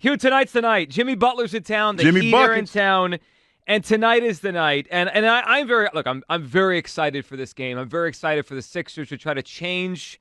Hugh, tonight's the night. Jimmy Butler's in town. The Jimmy Heat are in Buckets. town. And tonight is the night. And I'm very excited for this game. I'm very excited for the Sixers to try to change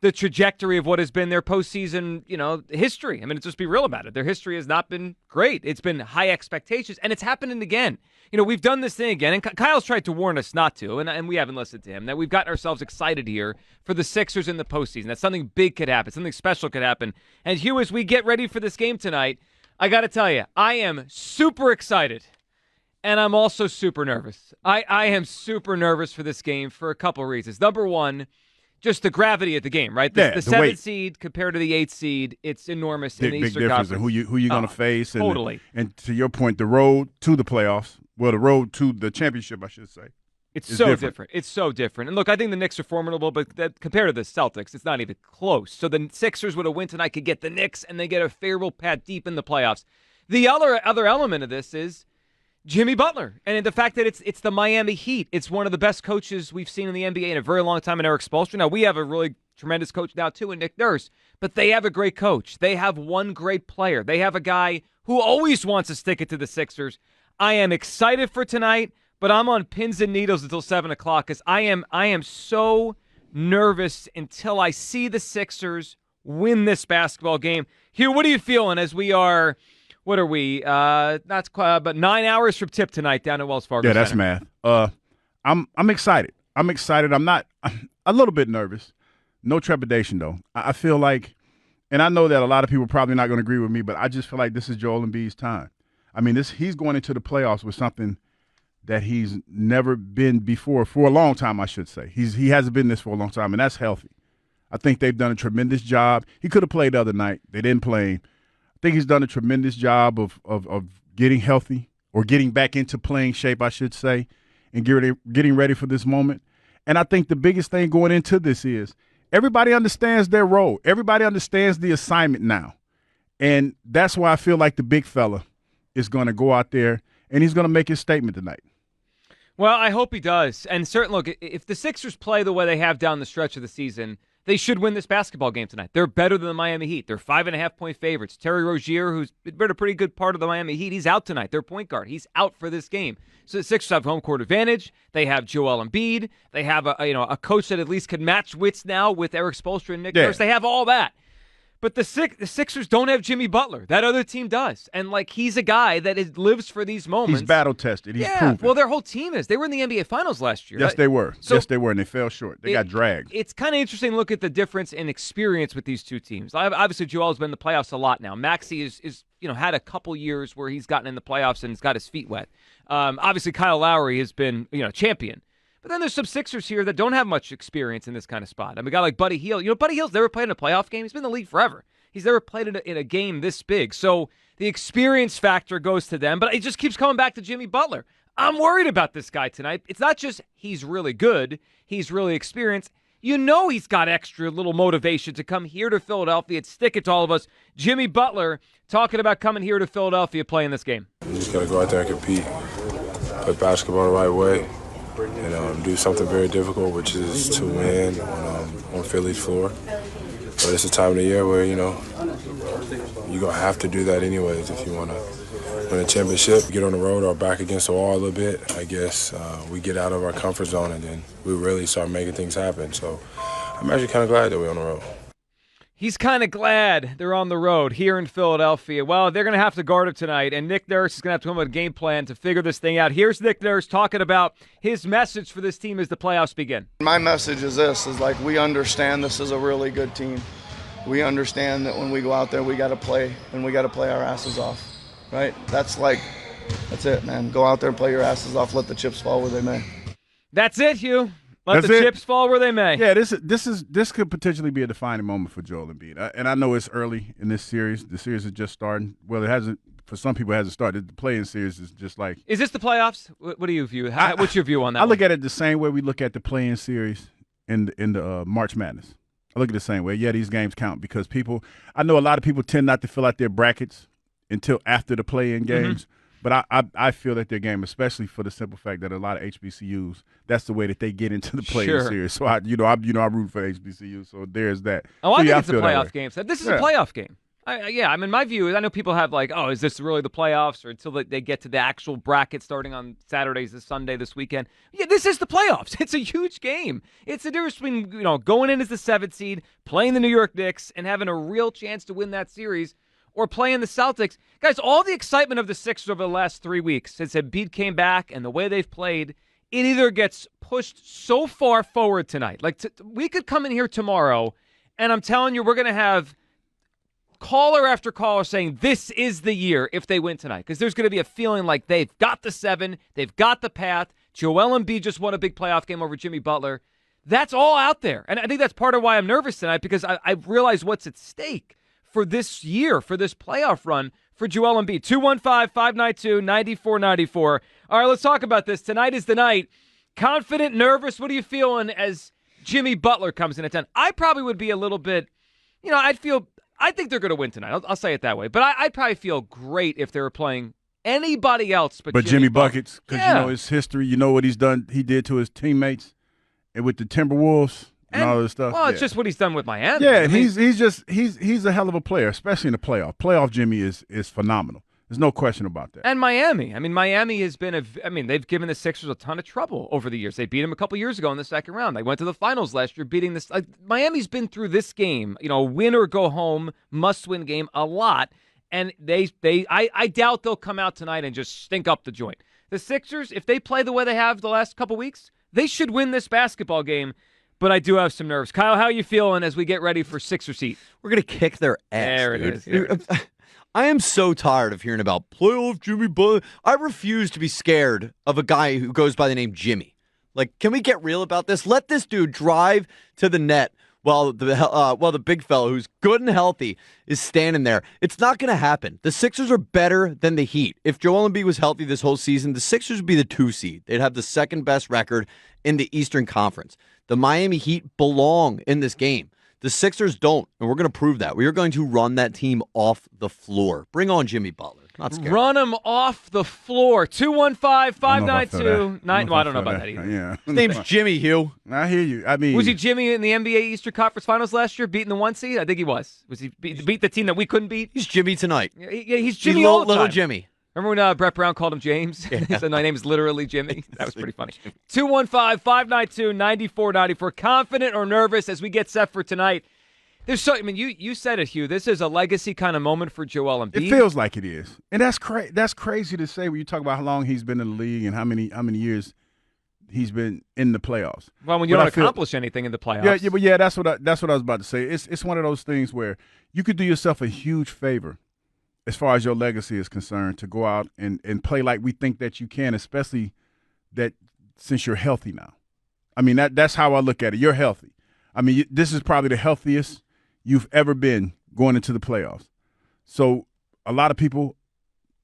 the trajectory of what has been their postseason, history. I mean, let's just be real about it. Their history has not been great. It's been high expectations, and it's happening again. We've done this thing again, and Kyle's tried to warn us not to, and we haven't listened to him, that we've gotten ourselves excited here for the Sixers in the postseason, that something big could happen, something special could happen. And Hugh, as we get ready for this game tonight, I got to tell you, I am super excited, and I'm also super nervous. I am super nervous for this game for a couple reasons. Number one, just the gravity of the game, right? The 7th seed compared to the 8th seed, it's enormous in the Eastern Conference. And who you going to face. And, totally. And to your point, the road to the playoffs, the road to the championship, I should say. It's so different. It's so different. And look, I think the Knicks are formidable, but compared to the Celtics, it's not even close. So the Sixers would have win tonight, could get the Knicks, and they get a favorable path deep in the playoffs. The other element of this is Jimmy Butler, and the fact that it's the Miami Heat. It's one of the best coaches we've seen in the NBA in a very long time in Eric Spoelstra. Now, we have a really tremendous coach now, too, in Nick Nurse, but they have a great coach. They have one great player. They have a guy who always wants to stick it to the Sixers. I am excited for tonight, but I'm on pins and needles until 7 o'clock because I am so nervous until I see the Sixers win this basketball game. Hugh, what are you feeling as we are – what are we? Not quite, but 9 hours from tip tonight down at Wells Fargo. Yeah, that's Center. math. I'm excited. I'm a little bit nervous. No trepidation though. I feel like, and I know that a lot of people are probably not going to agree with me, but I just feel like this is Joel Embiid's time. I mean, he's going into the playoffs with something that he's never been before for a long time. I should say he hasn't been this for a long time, and that's healthy. I think they've done a tremendous job. He could have played the other night. They didn't play him. I think he's done a tremendous job of getting healthy or getting back into playing shape, I should say, and getting ready for this moment. And I think the biggest thing going into this is everybody understands their role. Everybody understands the assignment now. And that's why I feel like the big fella is going to go out there and he's going to make his statement tonight. Well, I hope he does. And certainly, look, if the Sixers play the way they have down the stretch of the season, they should win this basketball game tonight. They're better than the Miami Heat. They're 5.5-point favorites. Terry Rozier, who's been a pretty good part of the Miami Heat, he's out tonight. Their point guard, he's out for this game. So the Sixers have home court advantage. They have Joel Embiid. They have a coach that at least can match wits now with Eric Spoelstra and Nick Nurse. They have all that. But the Sixers don't have Jimmy Butler. That other team does. And, he's a guy that lives for these moments. He's battle-tested. He's proven. Well, their whole team is. They were in the NBA Finals last year. Yes, they were. And they fell short. They got dragged. It's kind of interesting to look at the difference in experience with these two teams. Obviously, Joel's been in the playoffs a lot now. Maxey is had a couple years where he's gotten in the playoffs and has got his feet wet. Obviously, Kyle Lowry has been champion. But then there's some Sixers here that don't have much experience in this kind of spot. I mean, a guy like Buddy Hield. Buddy Hield's never played in a playoff game. He's been in the league forever. He's never played in a game this big. So the experience factor goes to them. But it just keeps coming back to Jimmy Butler. I'm worried about this guy tonight. It's not just he's really good. He's really experienced. He's got extra little motivation to come here to Philadelphia and stick it to all of us. Jimmy Butler talking about coming here to Philadelphia playing this game. You just got to go out there and compete, play basketball the right way, and do something very difficult, which is to win on Philly's floor. But it's a time of the year where, you're going to have to do that anyways if you want to win a championship. Get on the road or back against the wall a little bit, I guess we get out of our comfort zone and then we really start making things happen. So I'm actually kind of glad that we're on the road. He's kind of glad they're on the road here in Philadelphia. Well, they're going to have to guard him tonight, and Nick Nurse is going to have to come up with a game plan to figure this thing out. Here's Nick Nurse talking about his message for this team as the playoffs begin. My message is this, we understand this is a really good team. We understand that when we go out there, we got to play, and we got to play our asses off, right? That's it, man. Go out there and play your asses off. Let the chips fall where they may. That's it, Hugh. Let the chips fall where they may. Yeah, this could potentially be a defining moment for Joel Embiid. And I know it's early in this series. The series is just starting. Well, it hasn't. For some people, it hasn't started. The play-in series is just like. Is this the playoffs? What do you view? What's your view on that? I look at it the same way we look at the play-in series in the March Madness. I look at it the same way. Yeah, these games count because I know a lot of people tend not to fill out their brackets until after the play-in games. Mm-hmm. But I feel that their game, especially for the simple fact that a lot of HBCUs, that's the way that they get into the play-in series. So I root for HBCU. So there's that. Oh, I think it's a playoff game. So this is a playoff game. Yeah, I mean, my view is I know people have like, oh, is this really the playoffs, or until they get to the actual bracket starting on Saturdays, this Sunday, this weekend. Yeah, this is the playoffs. It's a huge game. It's the difference between, going in as the 7th seed, playing the New York Knicks, and having a real chance to win that series, or playing the Celtics. Guys, all the excitement of the Sixers over the last 3 weeks since Embiid came back and the way they've played, it either gets pushed so far forward tonight. Like, we could come in here tomorrow, and I'm telling you, we're going to have caller after caller saying this is the year if they win tonight, because there's going to be a feeling like they've got the 7, they've got the path. Joel Embiid just won a big playoff game over Jimmy Butler. That's all out there, and I think that's part of why I'm nervous tonight, because I realize what's at stake for this year, for this playoff run for Joel Embiid. 215-592-9494. All right, let's talk about this. Tonight is the night. Confident, nervous, what are you feeling as Jimmy Butler comes in at 10? I probably would be a little bit, I think they're going to win tonight. I'll say it that way. But I'd probably feel great if they were playing anybody else but Jimmy Buckets, because yeah. his history, what he did to his teammates and with the Timberwolves and all this stuff. Well, it's just what he's done with Miami. Yeah, and he's a hell of a player, especially in the playoff. Playoff Jimmy is phenomenal. There's no question about that. And Miami. I mean, Miami has been they've given the Sixers a ton of trouble over the years. They beat them a couple years ago in the second round. They went to the finals last year beating this. Miami's been through this game, win or go home, must-win game a lot. And I doubt they'll come out tonight and just stink up the joint. The Sixers, if they play the way they have the last couple weeks, they should win this basketball game. But I do have some nerves. Kyle, how are you feeling as we get ready for Sixer seat? We're going to kick their ass. There it is. There it is. I am so tired of hearing about playoff Jimmy Butler. I refuse to be scared of a guy who goes by the name Jimmy. Like, can we get real about this? Let this dude drive to the net while the big fellow, who's good and healthy, is standing there. It's not going to happen. The Sixers are better than the Heat. If Joel Embiid was healthy this whole season, the Sixers would be the 2 seed. They'd have the second best record in the Eastern Conference. The Miami Heat belong in this game. The Sixers don't, and we're going to prove that. We are going to run that team off the floor. Bring on Jimmy Butler. Not scared. Run him off the floor. 215-592-9. Well, I don't know about that either. Yeah. His name's Jimmy, Hugh. I hear you. I mean, Was he Jimmy in the NBA Eastern Conference Finals last year, beating the 1 seed? I think he was. Was he beat the team that we couldn't beat? He's Jimmy tonight. Yeah, he's Jimmy all the little time. Jimmy. Remember when Brett Brown called him James? He said, my name is literally Jimmy. That was pretty funny. 215-592-9494. Confident or nervous as we get set for tonight? You said it, Hugh. This is a legacy kind of moment for Joel Embiid. It feels like it is, and that's crazy to say when you talk about how long he's been in the league and how many years he's been in the playoffs. Well, when you don't accomplish anything in the playoffs. Yeah, that's what I was about to say. It's one of those things where you could do yourself a huge favor as far as your legacy is concerned to go out and play like we think that you can, especially that since you're healthy now. I mean, that's how I look at it. You're healthy. I mean, this is probably the healthiest you've ever been going into the playoffs. So a lot of people,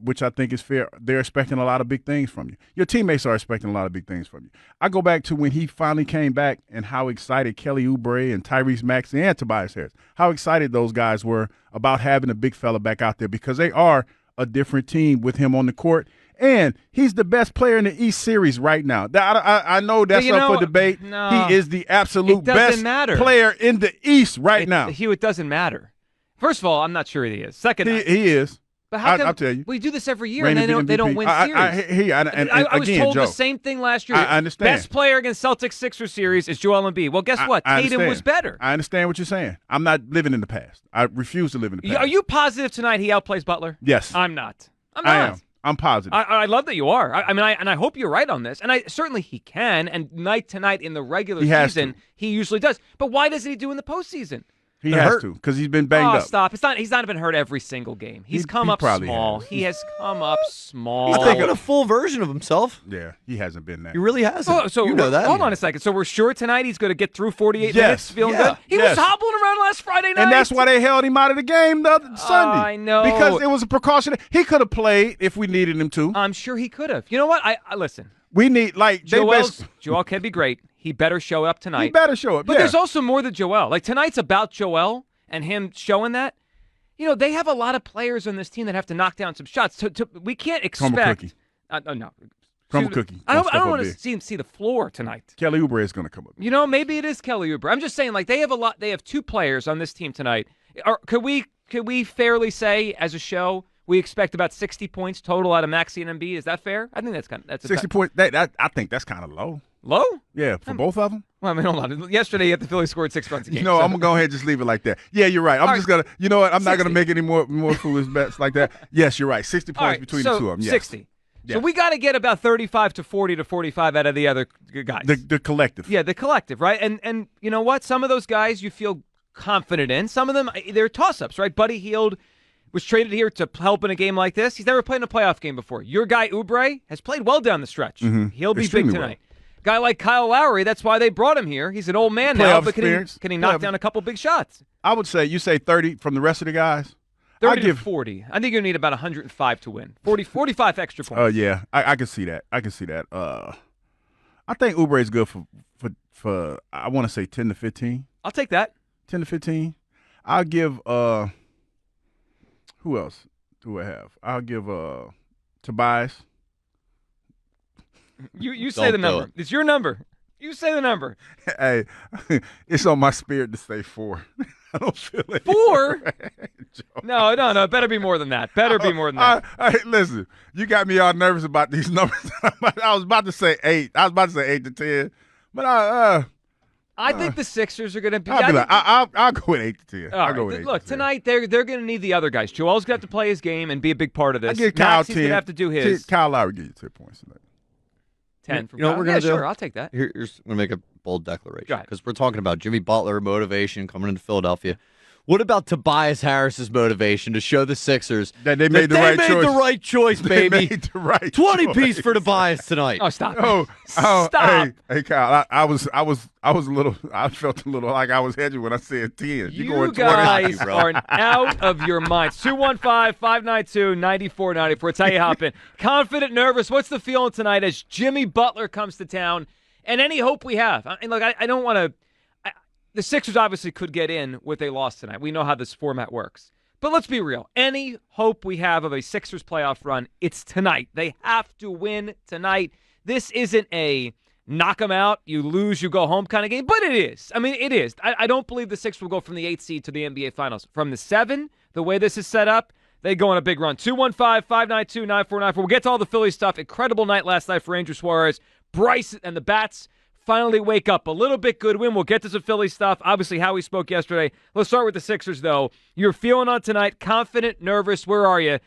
which I think is fair, they're expecting a lot of big things from you. Your teammates are expecting a lot of big things from you. I go back to when he finally came back and how excited Kelly Oubre and Tyrese Maxey and Tobias Harris, how excited those guys were about having a big fella back out there, because they are a different team with him on the court. And he's the best player in the East Series right now. I know that's up for debate. No, he is the absolute best player in the East right now. Hugh, it doesn't matter. First of all, I'm not sure he is. Second, he is. But how come I'll tell you. We do this every year, and they don't win series. I was told the same thing last year. I understand. Best player against Celtics Sixers series is Joel Embiid. Well, guess what? Tatum was better. I understand what you're saying. I'm not living in the past. I refuse to live in the past. Are you positive tonight he outplays Butler? Yes. I'm not. I am. I'm positive. I love that you are. I hope you're right on this. And certainly he can. And night to night in the regular season, he usually does. But why doesn't he do in the postseason? He has to, because he's been banged up. Stop. He's not been hurt every single game. He's come up small. He has come up small. He's taking a full version of himself. Yeah, he hasn't been that. He really hasn't. So you know that. Hold on a second. So we're sure tonight he's going to get through 48 minutes feeling good? He was hobbling around last Friday night. And that's why they held him out of the game the other Sunday. I know. Because it was a precaution. He could have played if we needed him to. I'm sure he could have. You know what? I listen. We need, Joel can be great. He better show up tonight. He better show up. But there's also more than Joel. Like, tonight's about Joel and him showing that. They have a lot of players on this team that have to knock down some shots. We can't expect. Crumble cookie. No. Crumble cookie. I don't want to see him see the floor tonight. Kelly Oubre is going to come up. Maybe it is Kelly Oubre. I'm just saying, like, they have 2 players on this team tonight. Could we could we fairly say as a show we expect about 60 points total out of Maxey and Embiid? Is that fair? I think that's 60 points. I think that's kind of low. Low? Yeah, for both of them. Well, I mean, hold on. Yesterday, the Phillies scored 6 runs a game. I'm going to go ahead and just leave it like that. Yeah, you're right. I'm just going to, you know what? I'm not going to make any more foolish bets like that. Yes, you're right. 60 points between the two of them. Yes. 60. Yes. So we got to get about 35 to 40 to 45 out of the other guys. The collective. Yeah, the collective, right? And you know what? Some of those guys you feel confident in. Some of them, they're toss-ups, right? Buddy Hield was traded here to help in a game like this. He's never played in a playoff game before. Your guy, Oubre, has played well down the stretch. Mm-hmm. He'll be Extremely big tonight. well. Guy like Kyle Lowry, that's why they brought him here. He's an old man now, but can he knock down a couple big shots? I would say, you say 30 from the rest of the guys? 30 to 40. I think you need about 105 to win. 45 extra points. Oh, yeah. I can see that. I think Oubre is good for I want to say 10 to 15. I'll take that. 10 to 15. I'll give who else do I have? I'll give Tobias. You say the number. It's your number. You say the number. Hey, it's on my spirit to say 4. I don't feel it. 4? No. It better be more than that. Be more than that. Listen, you got me all nervous about these numbers. I was about to say 8. I was about to say 8 to 10. But I think the Sixers are going to be. I'll go with 8 to 10. I'll go with 8. Look, tonight they're going to need the other guys. Joel's got to play his game and be a big part of this. I give Kyle Maxey's 10. going to have to do his. Kyle Lowry give you 10 points tonight. 10 from you know what we're going to do? Sure, I'll take that. Here's I'm going to make a bold declaration Go because we're talking about Jimmy Butler motivation coming into Philadelphia. What about Tobias Harris's motivation to show the Sixers that they made the right choice, baby? They made the right 20 choice. piece for Tobias tonight. Oh, stop! Stop! Hey, Kyle, I was a little. I felt a little like I was hedging when I said 10. You going guys 20, are out of your minds. 215-592-9494. It's how you hop in. Confident, nervous. What's the feeling tonight as Jimmy Butler comes to town? And any hope we have. And look, I don't want to. The Sixers obviously could get in with a loss tonight. We know how this format works. But let's be real. Any hope we have of a Sixers playoff run, it's tonight. They have to win tonight. This isn't a knock them out, you lose, you go home kind of game, but it is. I mean, it is. I don't believe the Sixers will go from the 8th seed to the NBA Finals. From the 7, the way this is set up, they go on a big run. 215-592-9494. We'll get to all the Philly stuff. Incredible night last night for Andrew Suarez. Bryce and the Bats finally wake up. A little bit good win. We'll get to some Philly stuff. Obviously, Howie spoke yesterday. Let's start with the Sixers, though. You're feeling on tonight, confident, nervous. Where are you?